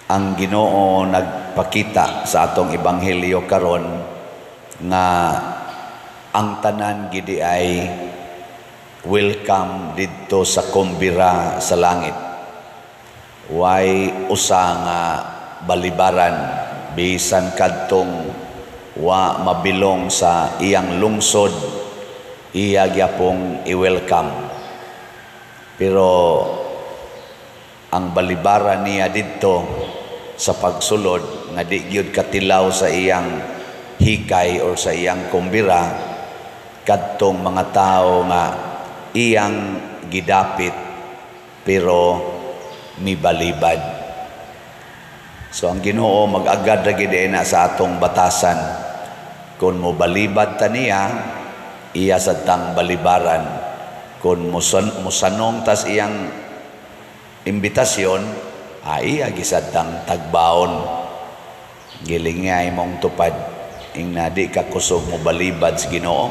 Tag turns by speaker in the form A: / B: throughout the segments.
A: ang Ginoo nagpakita sa atong ebanghelyo karon nga ang tanan gidi ay welcome didto sa kumbira sa langit. Way usa nga balibaran bisan kadtong wa mabilong sa iyang lungsod, iya gyapong i-welcome. Pero ang balibaran niya didto sa pagsulod nga di gyud katilaw sa iyang hikay or sa iyang kumbira kadtong mga tao nga iyang gidapit pero mibalibad. So ang Ginoo mag-agad ra gid na sa atong batasan, kun mo balibad ta niya, iya sa tang balibaran. Kun musanong tas iyang imbitasyon, iya gisad tang tagbaon. Giling nga imong tupad ing nadi ka kusog mo balibad sa Ginoo.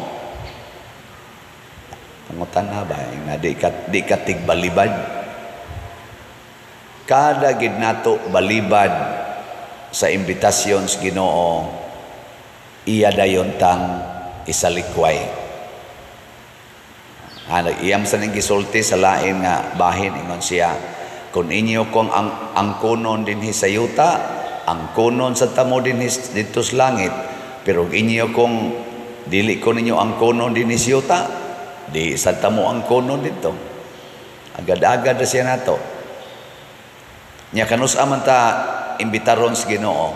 A: Pangutan na ba ing nadi ka di ka tigbalibad? Kada gid nato balibad sa imbitasyon sa Ginoo, iya dayon tang isalikway. Iyam sa ning gisulti sa lain nga bahin ingon siya, kung inyo kong ang kunon dinhi sa yuta, ang kunon sa tamo dinhi dito sa langit, pero inyo kong dili ko ninyo ang kunon dinhi sa yuta, di sa tamo ang kunon dito. Agad-agad na siya nato. Nya kanus aman ta imbitaron sa Ginoo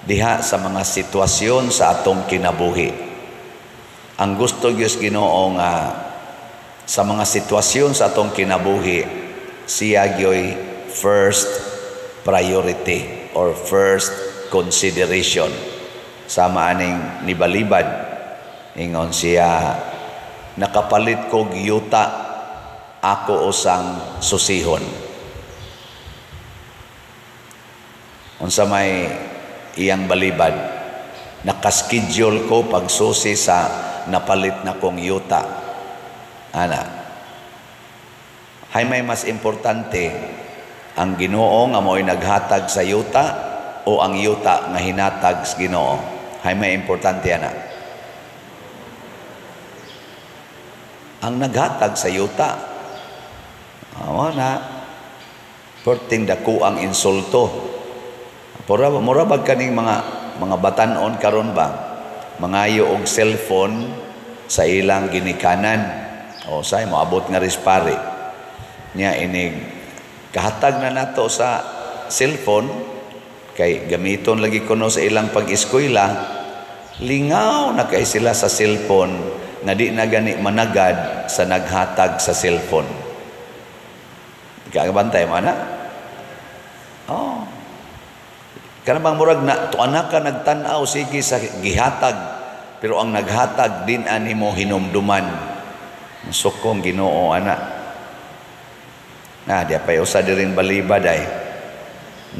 A: diha sa mga sitwasyon sa atong kinabuhi. Ang gusto gyud Ginoo nga sa mga sitwasyon sa atong kinabuhi, siya gyoy first priority or first consideration. Sama aning nibalibad, ingon siya, nakapalit ko yuta, ako usang susihon. Unsa may iyang balibad, nakaschedule ko pagsusi sa napalit na kong yuta. Ana, hay may mas importante, ang Ginoo nga mo'y naghatag sa yuta o ang yuta nga hinatag sa Ginoo? Hay may importante ana. Ang naghatag sa yuta, na perting dako ang insulto. Murabag kaning mga batanon karon ba, mangayo og cellphone sa ilang ginikanan o say moabot nga rispari niya inig kahatag na nato sa cellphone kay gamiton lagi kuno sa ilang pag-eskwela, lingaw na kay sila sa cellphone nga di na gani managad sa naghatag sa cellphone. Kagabantay mo na? Kanabang murag na tuanak ka nagtanaw sige sa gihatag, pero ang naghatag din ani mo hinumduman. Sukong Ginoo ana. Di pa usa dirin balibad ay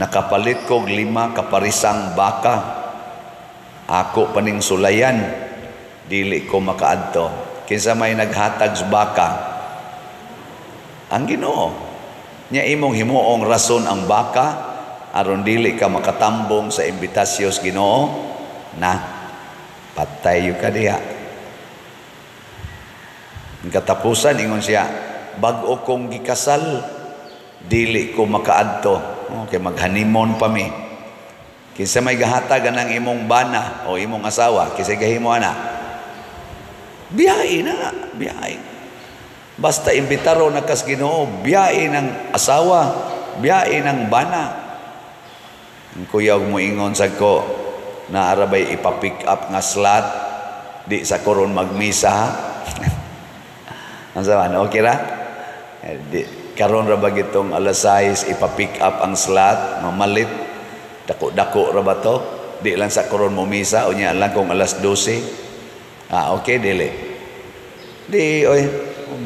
A: nakapalit kog 5 kaparisang baka. Ako paning sulayan, dili ko makaadto. Kinsa may naghatag sa baka? Ang Ginoo. Nya imong himuong rason ang baka aron dili ka makatambong sa imbitasyon sa Ginoo, na patay yu ka diha. Ang katapusan ingon siya, bag-o kong gikasal, dili ko makaadto. Okay, maghanimon pa mi. Kinsa may gahatag anang imong bana o imong asawa, kinsa gahimo ana? Biyahe na, biyahe. Basta imbitaro na kas Ginoo, biyahe ng asawa, biyahe ng bana. Ang kuyaw mo ingon sa ko na arabay ipapick up nga slot di sa koron magmisa. Ang saman, okay ra? Karon ra ba gitong alas 6 ipapick up ang slot, mamalit, dako-dako ra ba to? Di lang sa koron mo misa, o niya lang kung alas 12. Okay, dili. Di, oy,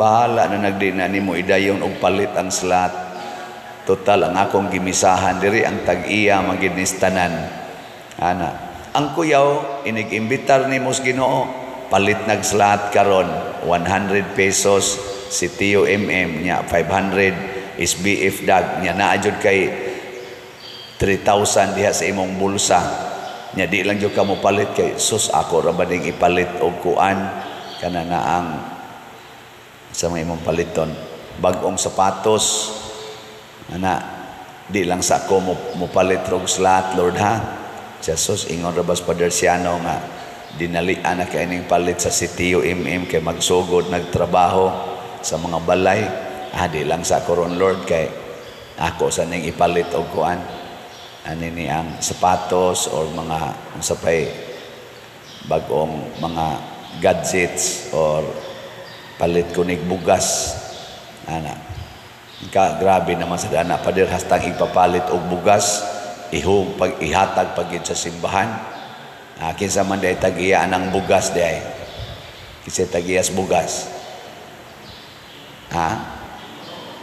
A: bahala na nagdi na nimo idayon og palit ang slot. Total ang akong gimisahan diri ang tag-iya maginistanan. Ana, ang kuyaw inig-imbitar ni mos Ginoo, palit nag-slot karon 100 pesos si Tio MM niya 500 SBF dag niya naadjud kay 3,000 diha sa imong bulsa. Nya di lang jud ka mo palit kay sus ako ra ba ding ipalit og kuan kana nga ang sa mga imong paliton bag-ong sapatos ana di lang sa ako mo palit og slot Lord ha. Jesus ingon ra bas Father Siano nga dinalian na kay ning palit sa sitiyo kay magsugod nagtrabaho sa mga balay. Di lang sa koron Lord kay ako sa ning ipalit og kuan ani ni ang sapatos or mga unsa pay bag-ong mga gadgets or palit ko nig bugas ana ka grabe naman sa dana pader hastang ipapalit og bugas ihog pag ihatag pag sa simbahan. Kinsa man day tagiya ang bugas day kinsa tagiyas bugas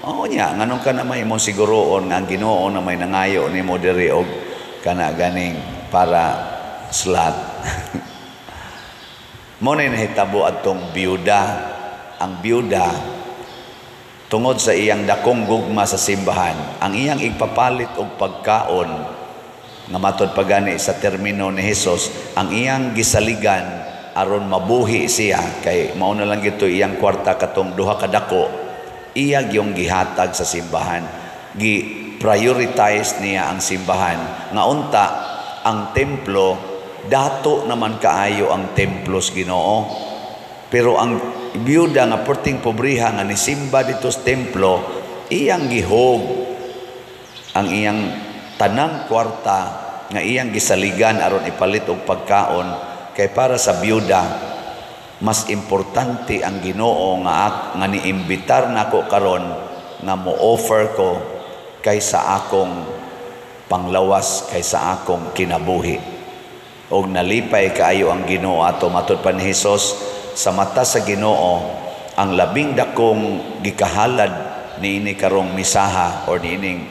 A: oo niya nganong ka na may imong siguroon nga ang Ginoo na may nangayo nimo diri og kana ganing para slot. Mo na nahitabo atong biyuda. Ang biyuda tungod sa iyang dakong gugma sa simbahan, ang iyang igpapalit og pagkaon nga matod pagani sa termino ni Hesus, ang iyang gisaligan aron mabuhi siya kay mao na lang gito iyang kwarta katong duha ka dako. Iya yung gihatag sa simbahan, gi-prioritize niya ang simbahan nga unta ang templo dato naman kaayo ang templos Ginoo, pero ang biyuda nga perting pobriha nga nisimba dito sa templo iyang gihog ang iyang tanang kwarta nga iyang gisaligan aron ipalit og pagkaon kay para sa biyuda mas importante ang Ginoo nga niimbitar nako karon nga mo offer ko kaysa akong panglawas kaysa akong kinabuhi. Og nalipay kaayo ang Ginoo ato matud pa ni Hesus sa mata sa Ginoo ang labing dakong gikahalad niini karong misaha or niining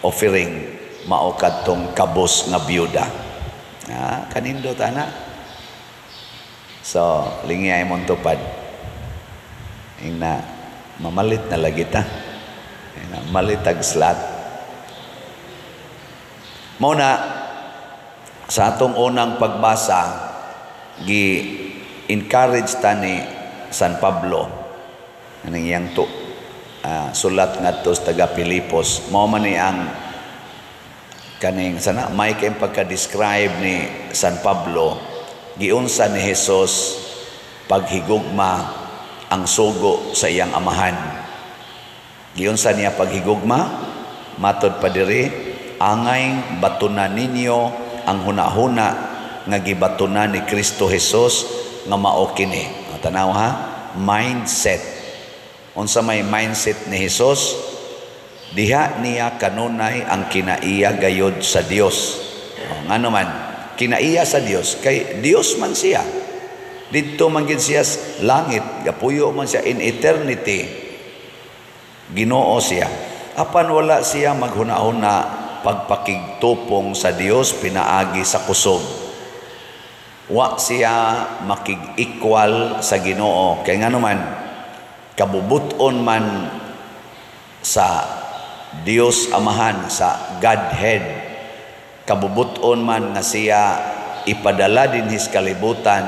A: offering mao kadtong kabos nga biyuda. Kanindot ana. So, lingiyay mong tupad. Na mamalit na lagi ta. Malitag slot. Muna, sa atong unang pagbasa, gi-encourage ta ni San Pablo. Anong iyang sulat nga to sa taga Pilipos. Mao man ni ang kaning sana may kayong pagka-describe ni San Pablo giunsa ni Hesus paghigugma ang sugo sa iyang amahan. Giunsa niya paghigugma matod pa diri angay batunan ninyo ang hunahuna nga gibatunan ni Kristo Hesus nga mao kini. Tanaw ha, mindset. Unsa may mindset ni Hesus? Diha niya kanunay ang kinaiya gayod sa Dios. Ngano man kinaiya sa Dios kay Dios man siya didto man gid siya sa langit gapuyo man siya in eternity Ginoo siya apan wala siya maghuna-huna pagpakigtupong sa Dios pinaagi sa kusog wa siya makig-equal sa Ginoo kay ngano man kabubuton man sa Dios Amahan sa Godhead kabubuton man nga siya ipadala din his kalibutan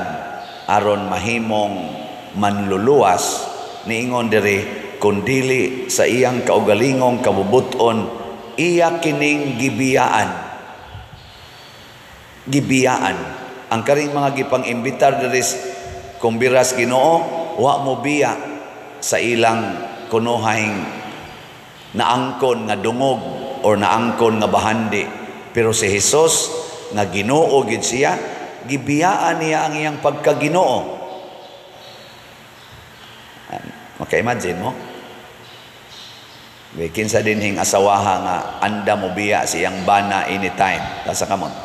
A: aron mahimong manluluwas niingon diri kundili sa iyang kaugalingong kabubuton iya kining gibiyaan ang karing mga gipang-imbitar diri kumbiras Ginoo wa mo biya sa ilang kunuhayng naangkon nga dungog or naangkon nga bahandi. Pero si Hesus nga Ginoo gid siya, gibiyaan niya ang iyang pagka-Ginoo. Maka-imagine mo? Kinsa dinhing asawaha nga anda mo biya siyang bana anytime. Tasa kamon.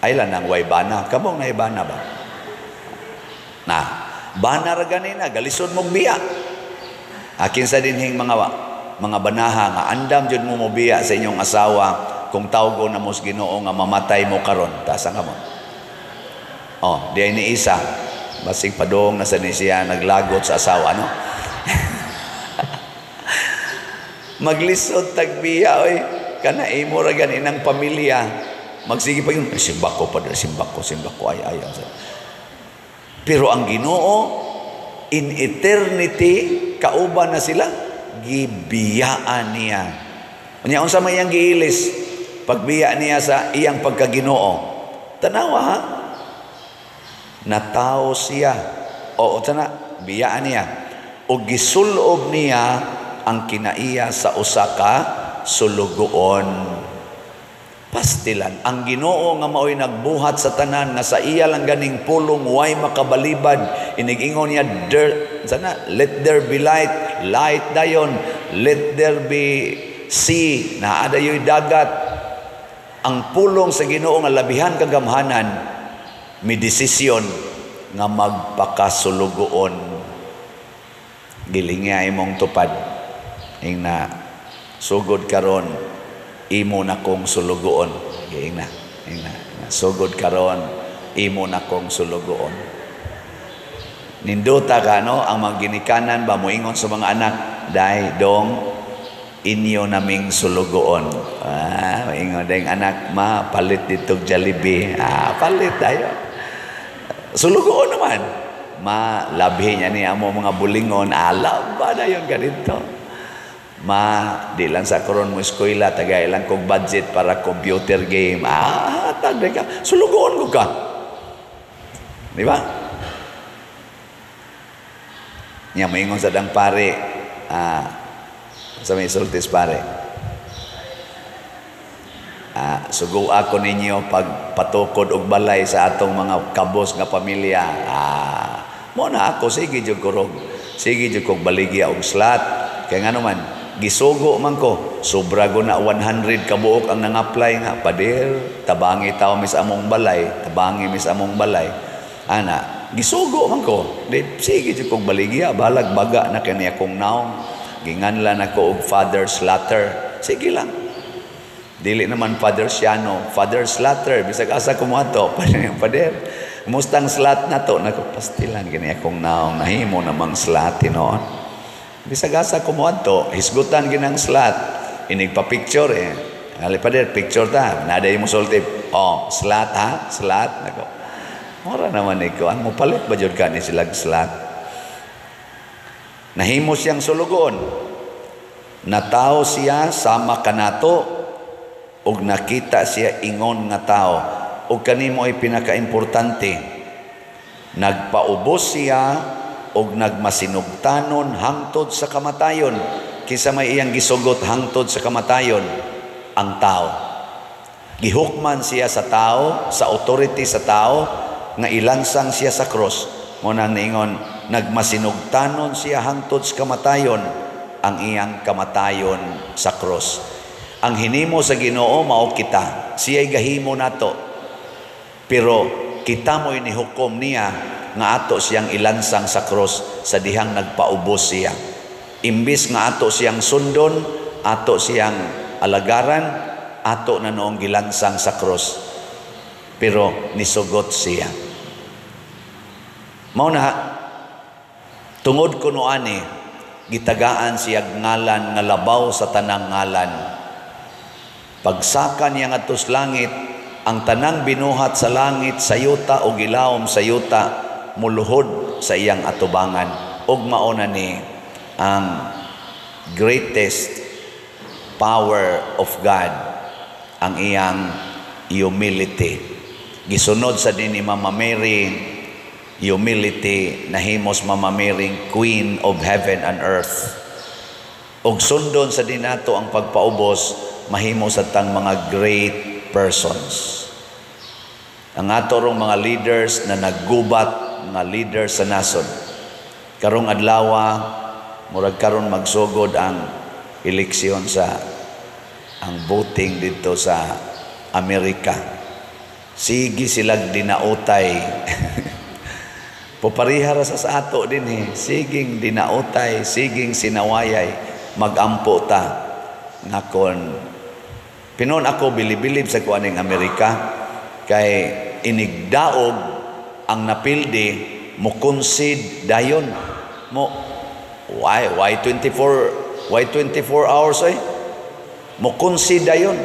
A: Ay lang nang way bana. Kamong na ibana ba? Bana ra ganina, galisod mong biya. Kinsa dinhing mga banaha nga andam jud mo mobiya sa inyong asawa kung tawgo na mos Ginoo nga mamatay mo karon tasa ka mo di ni isa basig padong na sa ni siya naglagot sa asawa no Maglisod tagbiya oy. Kana imo ra gan inang pamilya. Magsige pa yun, simba ko padre, simba ko ay. Pero ang Ginoo in eternity kauban na sila, gibiyaan niya. Unya unsa may iyang giilis pagbiya niya sa iyang pagkaginoo. Tanawa ha? Natawo siya. O tana, biyaan niya. O gisulob niya ang kinaiya sa usa ka sulugoon. Pastilan, ang Ginoo nga mao'y nagbuhat sa tanan nga sa iya lang ganing pulong way makabalibad. Inig-ingon niya, let there be light, light dayon, let there be sea, naa dayoy dagat. Ang pulong sa Ginoo nga labihan kagamhanan, may desisyon nga magpakasulugoon. Gilinga imong tupad, na sugod karon imo na kong sulugoon. Ingna. Sugod karon imo na kong sulugoon. Ninduta ka, no? Ang mga ginikanan ba moingon sa mga anak, dai dong inyo naming sulugoon. Moingon dayong anak, ma palit dito Jollibee. Palit tayo. Sulugoon naman. Ma labi niya ni amo mga bulingon. Alam ba na yung ganito? Ma, di lang sa karon mo eskwela, tagay lang kong budget para computer game. Tagay ka. Sulugoon ko ka. Di ba? Nga, maingon sa dang pare, sa may sultis pare, sugo ako ninyo pag patukod og balay sa atong mga kabos nga pamilya. Mo na ako, sige jud kurog. Sige jud kog baligya og slot. Kaya nga naman, gisugo man ko, sobra ko na 100 kabuok ang nang-apply nga, pader, tabangi tao mis among balay, ana, gisugo man ko, sige kong baligya, balag baga na kaniya kong naong, ginganlan ako og Father Slatter, sige lang, dili naman Father Siano, Father Slatter, bisag asa ko mo ato, pader, mustang slat na to, pastilan kaniya kong naong, nahimo namang slat, noon. Bisagasa ko mo ato, hisgutan ginang slot. Inigpa-picture Alipader, picture ta. Naday mo sultip. Slot ha? Slot. Nako. Mura naman ikaw. Ang mupalit ba dyan ka ni silag slot? Nahimo siyang sulugon. Natao siya sama kanato ug nakita siya ingon nga tao. Ug kanimo ay pinaka-importante. Nagpaubos siya og nagmasinugtanon hangtod sa kamatayon. Kisa may iyang gisugot hangtod sa kamatayon ang tao. Gihukman siya sa tao, sa authority sa tao, nga ilansang siya sa cross. Muna ningon, nagmasinugtanon siya hangtod sa kamatayon, ang iyang kamatayon sa cross. Ang hinimo sa Ginoo mao kita. Siya'y gahimo nato. Pero kita mo'y nihukom niya nga ato siyang ilansang sa cross sa dihang nagpaubos siya. Imbis nga ato siyang sundon, ato siyang alagaran, ato na noong gilansang sa cross. Pero nisugot siya. Mao na, tungod kuno ani, gitagaan siya ngalan nga labaw sa tanang ngalan. Pagsakan niya nga tos langit, ang tanang binuhat sa langit, sa yuta o gilawom sa yuta, muluhod sa iyang atubangan. Ug mauna ni ang greatest power of God, ang iyang humility. Gisunod sa din ni Mama Mary, humility, nahimos Mama Mary Queen of Heaven and Earth. Ug sundon sa din nato ang pagpaubos, mahimo sa tang mga great persons. Ang ato rong mga leaders na naggubat, mga leaders sa nasod. Karong adlaw, murag karon magsugod ang eleksyon ang voting dito sa Amerika. Sige silag dinautay. Puparihara sa ato din siging dinautay, siging sinawayay, magampo ta. Ngakon, pinon ako bilib-bilib sa kuaning Amerika, kay inigdaog ang napildi mo concede dayon mo why 24 Why 24 hours eh? Mukonsida yun.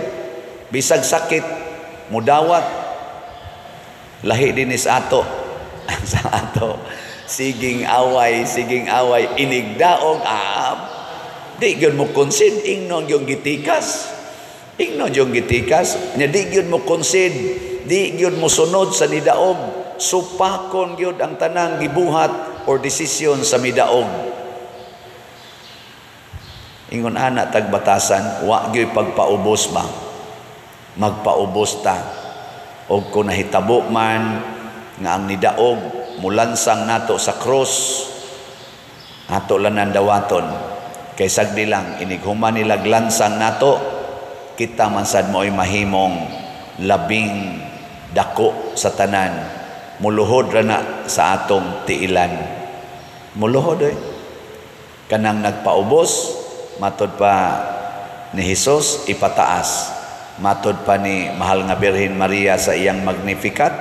A: Bisag sakit, mudawat. Lahi dinis ato. Sa ato. Siging away, inigdaog, di yun mo konsid, ingnon yung gitikas. Ingnon yung gitikas. Nya di yun mo konsid, di yun mo sunod sa nidaog. Supakon yun ang tanang gibuhat or desisyon sa midaog. Ingon ana tagbatasan, wa gyoy pagpaubos ba? Magpaubos ta. O kung nahitabo man nga ang nidaog mulansang nato sa cross, ato lang nandawaton. Kay sagdi lang inighuman nila glansang nato, kita man sad mo'y mahimong labing dako sa tanan. Muluhod ra na sa atong tiilan. Muluhod kanang nagpaubos, matod pa ni Hesus ipataas. Matod pa ni mahal nga Birhen Maria sa iyang Magnificat,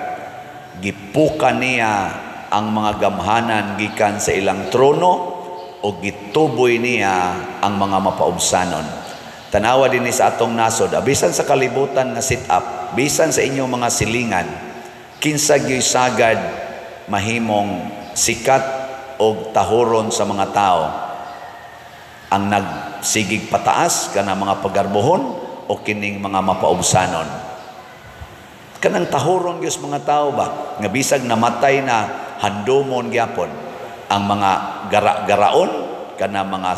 A: gipukan niya ang mga gamhanan gikan sa ilang trono o gituboy niya ang mga mapaubsanon. Tanawa din sa atong nasod, bisan sa kalibutan nga sit-up, bisan sa inyong mga silingan, kinsa gyoy sagad mahimong sikat o tahuron sa mga tao. Ang nagsigig pataas kana mga pagarbuhon o kining mga mapaubsanon. Kanang tahuron gyud mga tao ba nga bisag namatay na handomon gyapon ang mga gara-garaon kana mga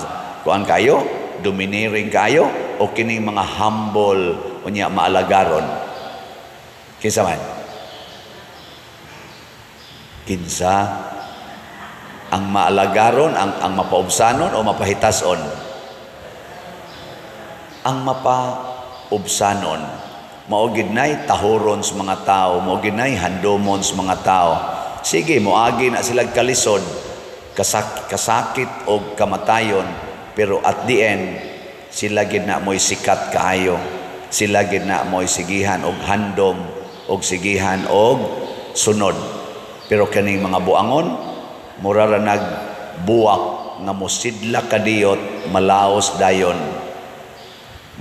A: kuan kayo, domineering kayo o kining mga humble unya maalagaron. Kinsa man? Kinsa ang maalagaron, ang mapaubsanon o mapahitason? Ang mapaubsanon, maugid na'y tahuron sa mga tao, maugid na'y handomon sa mga tao. Sige, moagi na sila kalisod, kasakit o kamatayon, pero at the end, sila gid na mo'y sikat kaayo. Sila gid na mo'y sigihan og handom, og sigihan og sunod. Pero kaning mga buangon, mura ra nagbuwak nga mosidla kadiyot, malaos dayon.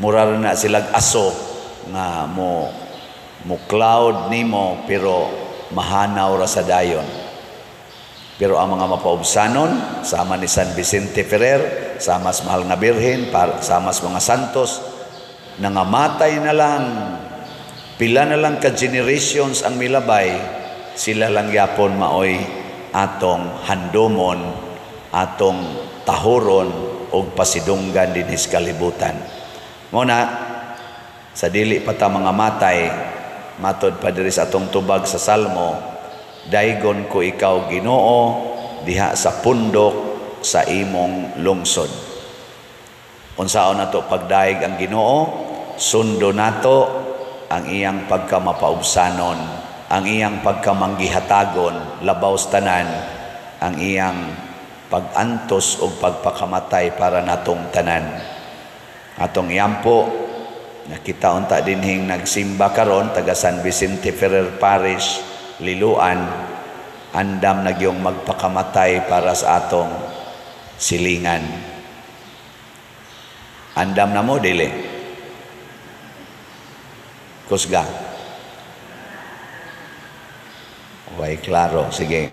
A: Mura ra na silag aso nga mo cloud nimo pero mahanaw ra sa dayon. Pero ang mga mapaubsanon, sama ni San Vicente Ferrer, sama sa mahal nga Birhen, sama sa mga santos, nangamatay na lang, pila na lang ka generations ang milabay, sila lang yapon maoy atong handomon, atong tahuron o pasidunggan din sa kalibutan. Muna, sa dili pa ta mga matay, matod pa diri sa atong tubag sa Salmo, daygon ko ikaw Ginoo diha sa pundok sa imong lungsod. Unsaon nato pagdaig ang Ginoo? Sundo nato ang iyang pagkamapaubsanon, ang iyang pagkamanggihatagon, labaw sa tanan, ang iyang pagantos o pagpakamatay para natong tanan. Atong iyampo, nakita unta dinhing nagsimba karon taga San Vicente Ferrer Parish, Liluan, andam na gyung magpakamatay para sa atong silingan. Andam na mo, dili? Kusga. Okay, klaro. Sige.